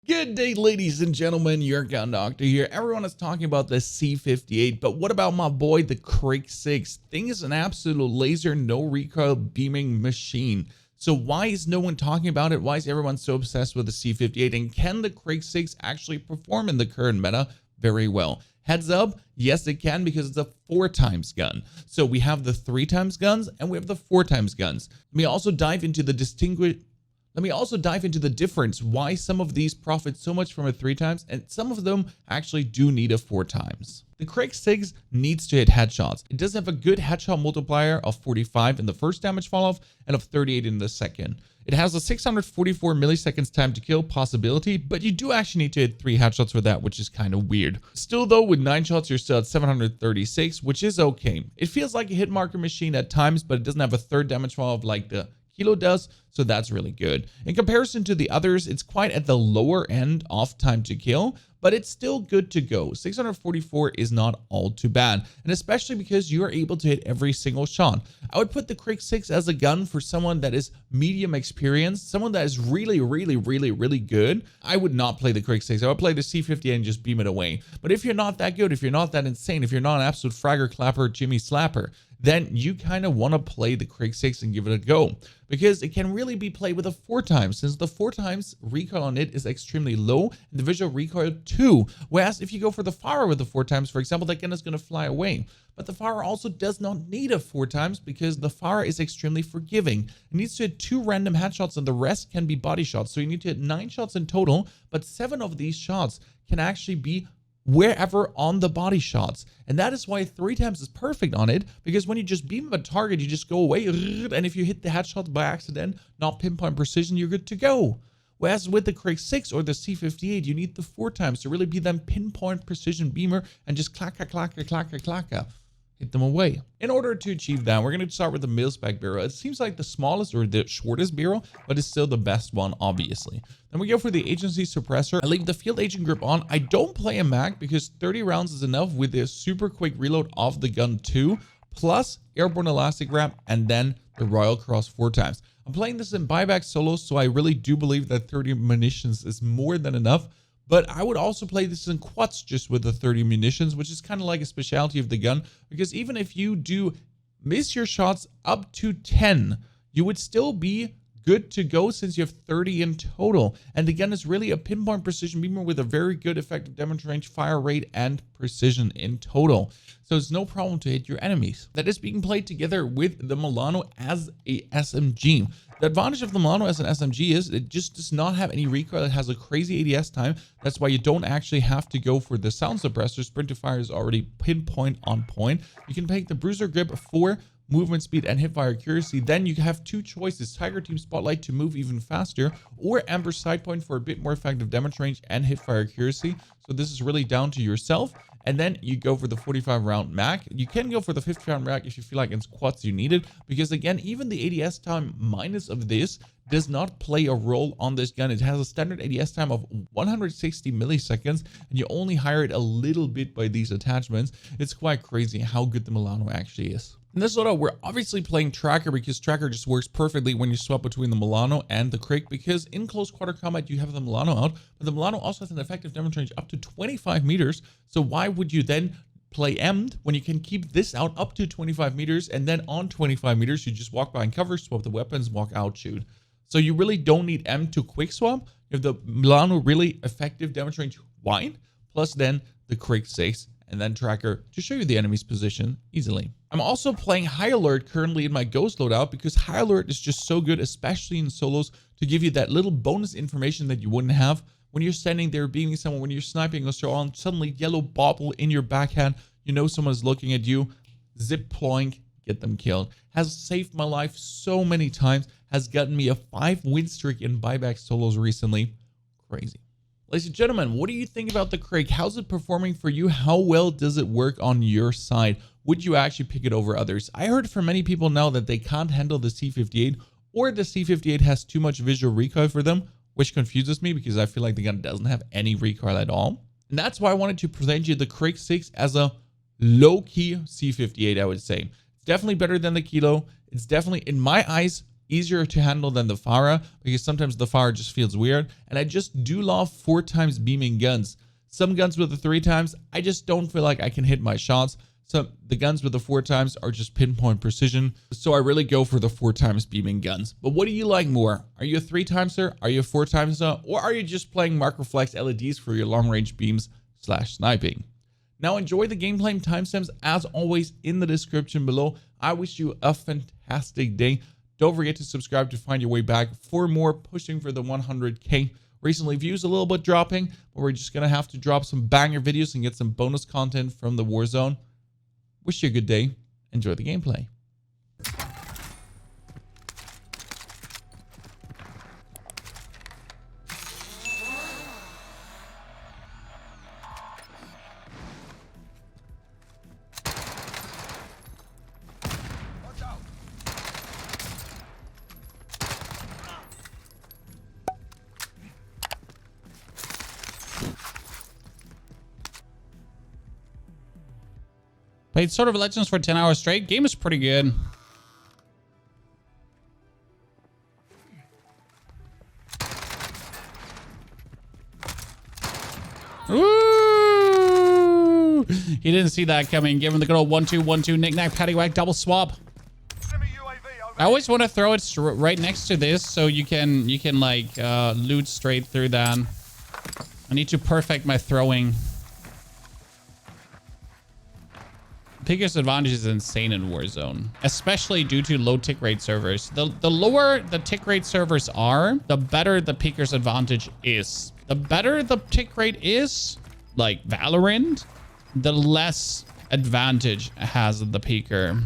Good day, ladies and gentlemen, your gun doctor here. Everyone is talking about the C58, but what about my boy, the Krig 6? Thing is an absolute laser, no recoil beaming machine. So why is no one talking about it? Why is everyone so obsessed with the C58? And can the Krig 6 actually perform in the current meta? Very well. Heads up, yes it can, because it's a 4x gun. So we have the 3x guns and we have the 4x guns. Let me also dive into the difference why some of these profit so much from a 3x and some of them actually do need a 4x. The Krig 6 needs to hit headshots. It does have a good headshot multiplier of 45 in the first damage fall off and of 38 in the second. It has a 644 milliseconds time to kill possibility, but you do actually need to hit 3 headshots for that, which is kind of weird. Still though, with 9 shots, you're still at 736, which is okay. It feels like a hit marker machine at times, but it doesn't have a third damage fall off like the Kilo does, so that's really good. In comparison to the others, it's quite at the lower end of time to kill, but it's still good to go. 644 is not all too bad, and especially because you are able to hit every single shot. I would put the Krig 6 as a gun for someone that is medium experienced, someone that is really good. I would not play the Krig 6. I would play the C58 and just beam it away. But if you're not that good, if you're not that insane, if you're not an absolute fragger clapper Jimmy Slapper, then you kind of want to play the Krig 6 and give it a go, because it can really be played with a 4x, since the 4x recoil on it is extremely low and the visual recoil too. Whereas if you go for the fire with the 4x, for example, that gun is going to fly away. But the fire also does not need a 4x because the fire is extremely forgiving. It needs to hit 2 random headshots and the rest can be body shots. So you need to hit 9 shots in total, but 7 of these shots can actually be wherever on the body shots, and that is why 3x is perfect on it, because when you just beam a target, you just go away, and if you hit the headshot by accident, not pinpoint precision, you're good to go. Whereas with the Krig 6 or the C58, you need the 4x to really be them pinpoint precision beamer and just clacka, hit them away. In order to achieve that, we're going to start with the mil-spec barrel. It seems like the smallest or the shortest barrel, but it's still the best one, obviously. Then we go for the agency suppressor. I leave the field agent grip on. I don't play a mag because 30 rounds is enough with the super quick reload of the gun too, plus airborne elastic wrap, and then the Royal Cross 4x. I'm playing this in buyback solos, so I really do believe that 30 munitions is more than enough. But I would also play this in quads just with the 30 munitions, which is kind of like a specialty of the gun, because even if you do miss your shots up to 10, you would still be good to go since you have 30 in total. And the gun is really a pinpoint precision beamer with a very good effective damage range, fire rate, and precision in total. So it's no problem to hit your enemies. That is being played together with the Milano as a SMG. The advantage of the Milano as an SMG is it just does not have any recoil. It has a crazy ADS time. That's why you don't actually have to go for the sound suppressor. Sprint to fire is already pinpoint on point. You can take the bruiser grip for movement speed and hipfire accuracy. Then you have 2 choices: Tiger Team Spotlight to move even faster, or Amber Side Point for a bit more effective damage range and hipfire accuracy. So this is really down to yourself. And then you go for the 45 round mag. You can go for the 50 round mag if you feel like in squats you need it, because again, even the ADS time minus of this does not play a role on this gun. It has a standard ADS time of 160 milliseconds, and you only hire it a little bit by these attachments. It's quite crazy how good the Milano actually is. In this loadout, we're obviously playing Tracker, because Tracker just works perfectly when you swap between the Milano and the Krig, because in close quarter combat, you have the Milano out, but the Milano also has an effective damage range up to 25 meters. So why would you then play Em'd when you can keep this out up to 25 meters, and then on 25 meters, you just walk behind cover, swap the weapons, walk out, shoot. So you really don't need M to quick swap. You have the Milano really effective damage range wide, plus then the Krig 6, and then Tracker to show you the enemy's position easily. I'm also playing High Alert currently in my Ghost loadout, because High Alert is just so good, especially in solos, to give you that little bonus information that you wouldn't have when you're standing there beaming someone, when you're sniping or so on. Suddenly yellow bobble in your backhand, you know someone's looking at you, zip ploink, get them killed. Has saved my life so many times, has gotten me a 5 win streak in buyback solos recently. Crazy. Ladies and gentlemen, what do you think about the Krig? How's it performing for you? How well does it work on your side? Would you actually pick it over others? I heard from many people now that they can't handle the C58, or the C58 has too much visual recoil for them, which confuses me because I feel like the gun doesn't have any recoil at all. And that's why I wanted to present you the Krig 6 as a low-key C58, I would say. It's definitely better than the Kilo. It's definitely, in my eyes, easier to handle than the Farah because sometimes the Farah just feels weird. And I just do love 4 times beaming guns. Some guns with the 3 times, I just don't feel like I can hit my shots. So the guns with the 4 times are just pinpoint precision. So I really go for the 4 times beaming guns. But what do you like more? Are you a 3 timeser? Are you a 4 timeser? Or are you just playing Mark Reflex LEDs for your long range beams / sniping? Now enjoy the gameplay timestamps as always in the description below. I wish you a fantastic day. Don't forget to subscribe to find your way back for more pushing for the 100K. Recently views a little bit dropping, but we're just going to have to drop some banger videos and get some bonus content from the Warzone. Wish you a good day. Enjoy the gameplay. Played Sword of Legends for 10 hours straight. Game is pretty good. Ooh! He didn't see that coming. Give him the good old 1-2-1-2 Knick, Knack, PaddyWack, double swap. I always want to throw it right next to this so you can like loot straight through that. I need to perfect my throwing. Picker's advantage is insane in Warzone, especially due to low tick rate servers. The lower the tick rate servers are, the better the Picker's advantage is. The better the tick rate is, like Valorant, the less advantage has the Picker.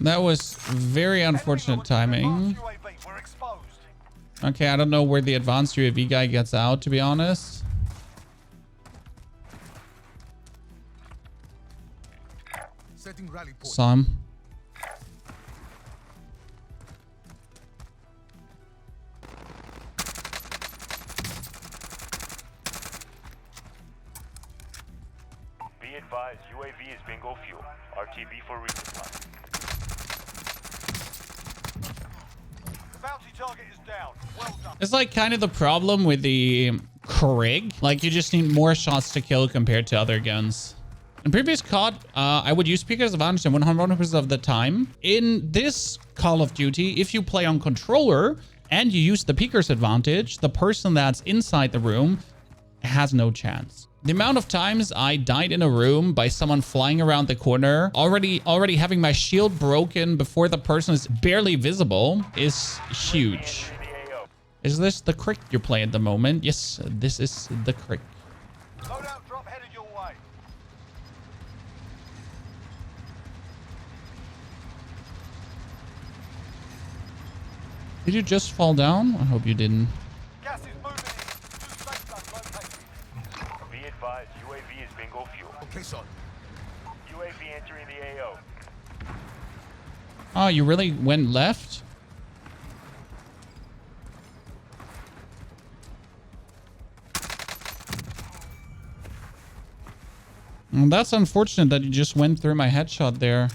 That was very unfortunate timing. Okay, I don't know where the advanced UAV guy gets out, to be honest. Some. Be advised, UAV is bingo fuel. RTB for resupply. Bounty target is down. Well done. It's like kind of the problem with the Krig. Like you just need more shots to kill compared to other guns. In previous COD, I would use Picker's advantage 100% of the time. In this Call of Duty, if you play on controller and you use the Picker's advantage, the person that's inside the room has no chance. The amount of times I died in a room by someone flying around the corner, already having my shield broken before the person is barely visible, is huge. Is this the Krig you're playing at the moment? Yes, this is the Krig. Loadout drop headed your way. Did you just fall down? I hope you didn't. Gas is moving in. Two safe zones located. Be advised, UAV is bingo fuel. Okay, son. UAV entering the AO. Oh, you really went left? Well, that's unfortunate that you just went through my headshot there.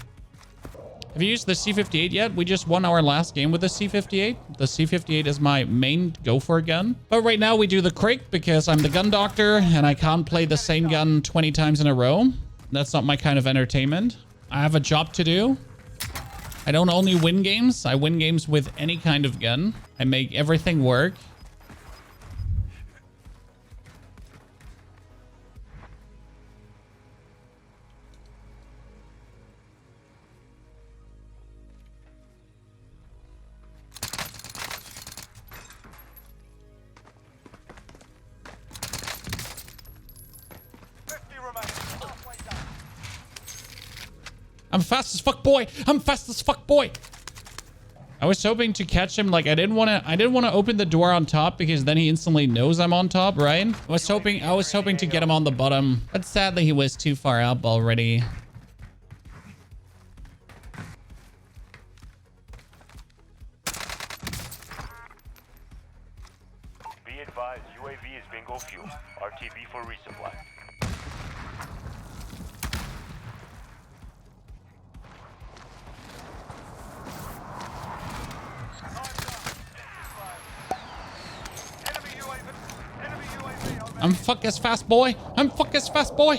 Have you used the C58 yet? We just won our last game with the C58. The C58 is my main go-for gun. But right now we do the Krig because I'm the gun doctor and I can't play the same gun 20 times in a row. That's not my kind of entertainment. I have a job to do. I don't only win games. I win games with any kind of gun. I make everything work. I'm fast as fuck, boy. I'm fast as fuck, boy. I was hoping to catch him. Like I didn't want to open the door on top because then he instantly knows I'm on top, right? I was hoping to get him on the bottom, but sadly he was too far up already. bingo fuel. RTB for resupply. I'm fuck as fast, boy. I'm fuck as fast, boy.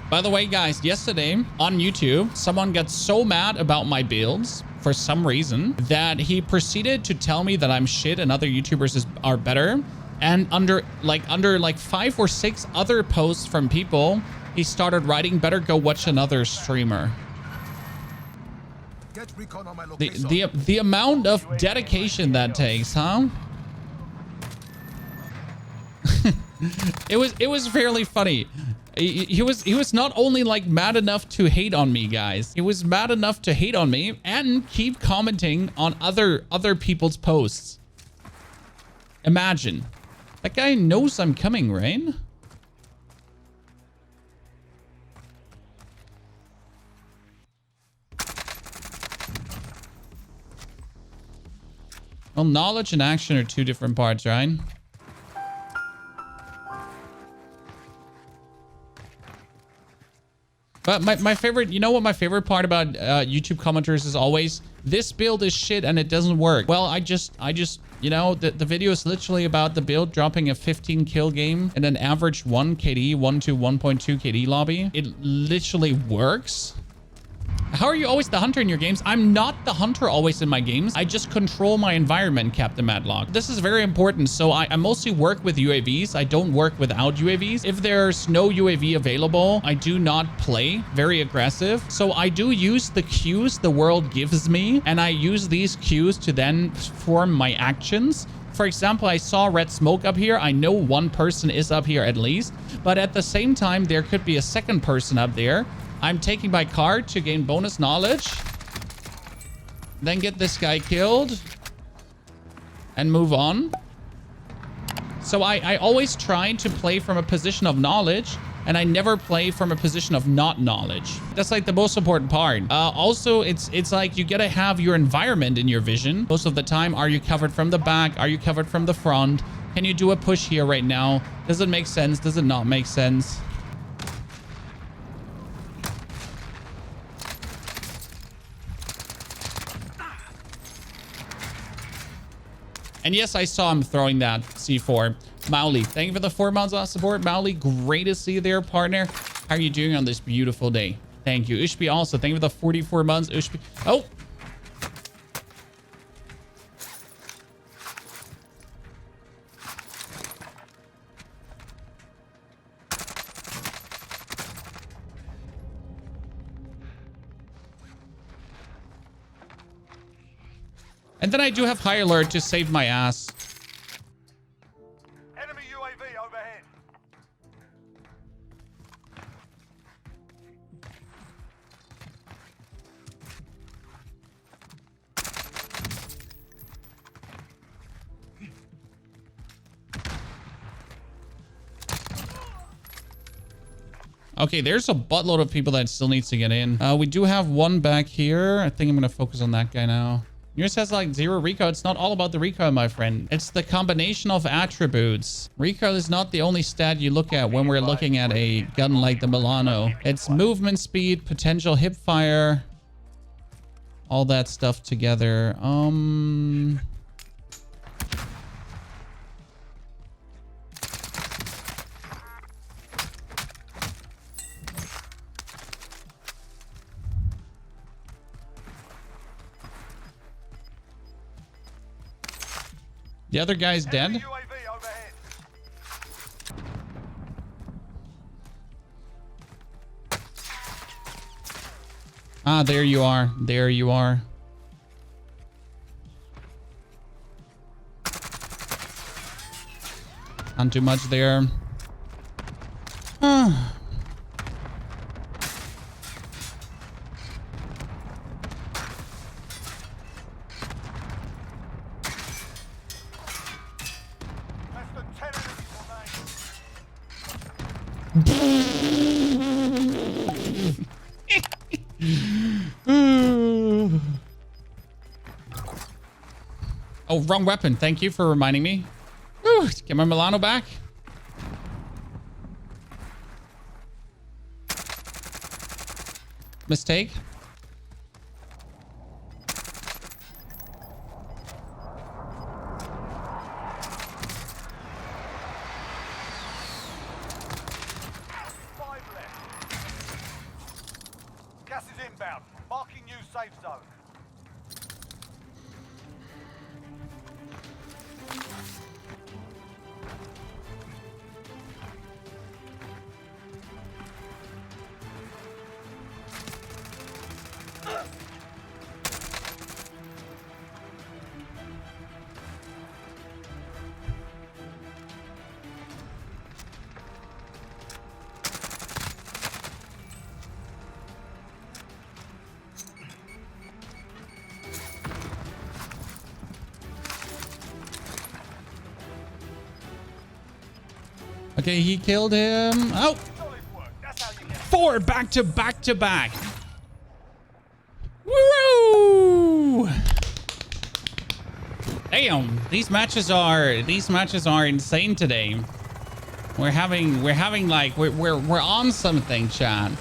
By the way, guys, yesterday on YouTube, someone got so mad about my builds for some reason that he proceeded to tell me that I'm shit and other YouTubers are better. And under 5 or 6 other posts from people, he started writing, better go watch another streamer. Get recon on my location. The amount of dedication that takes, huh? It was fairly funny. He was not only like mad enough to hate on me, guys. He was mad enough to hate on me and keep commenting on other people's posts. Imagine. That guy knows I'm coming, right? Well, knowledge and action are 2 different parts, right? But my favorite, you know what my favorite part about YouTube commenters is always, this build is shit and it doesn't work. Well, I just, you know, the video is literally about the build dropping a 15 kill game and an average 1 KD, 1 to 1.2 KD lobby. It literally works. How are you always the hunter in your games? I'm not the hunter always in my games. I just control my environment, Captain Madlock. This is very important. So I mostly work with UAVs. I don't work without UAVs. If there's no UAV available, I do not play very aggressive. So I do use the cues the world gives me, and I use these cues to then form my actions. For example, I saw red smoke up here. I know one person is up here at least, but at the same time, there could be a second person up there. I'm taking my card to gain bonus knowledge. Then get this guy killed. And move on. So I always try to play from a position of knowledge. And I never play from a position of not knowledge. That's like the most important part. Also, it's like you gotta have your environment in your vision. Most of the time, are you covered from the back? Are you covered from the front? Can you do a push here right now? Does it make sense? Does it not make sense? And yes, I saw him throwing that C4. Mauli, thank you for the 4 months of support. Mauli, great to see you there, partner. How are you doing on this beautiful day? Thank you. Ushpi also, thank you for the 44 months. Ushpi. Oh! And then I do have high alert to save my ass. Enemy UAV overhead. Okay, there's a buttload of people that still needs to get in. We do have one back here. I think I'm going to focus on that guy now. Yours has like 0 recoil. It's not all about the recoil, my friend. It's the combination of attributes. Recoil is not the only stat you look at when we're looking at a gun like the Milano. It's movement speed, potential hip fire, all that stuff together. The other guy's dead. UAV overhead. Ah, there you are. There you are. Not too much there. Ah. Less than 10 enemies remain. Oh, wrong weapon. Thank you for reminding me. Woo! Get my Milano back. Mistake. Gas is inbound. Marking new safe zone. Okay, he killed him. Oh, Solid work. That's how you get 4 back to back to back. Woo! Damn, these matches are insane today. We're on something, chat.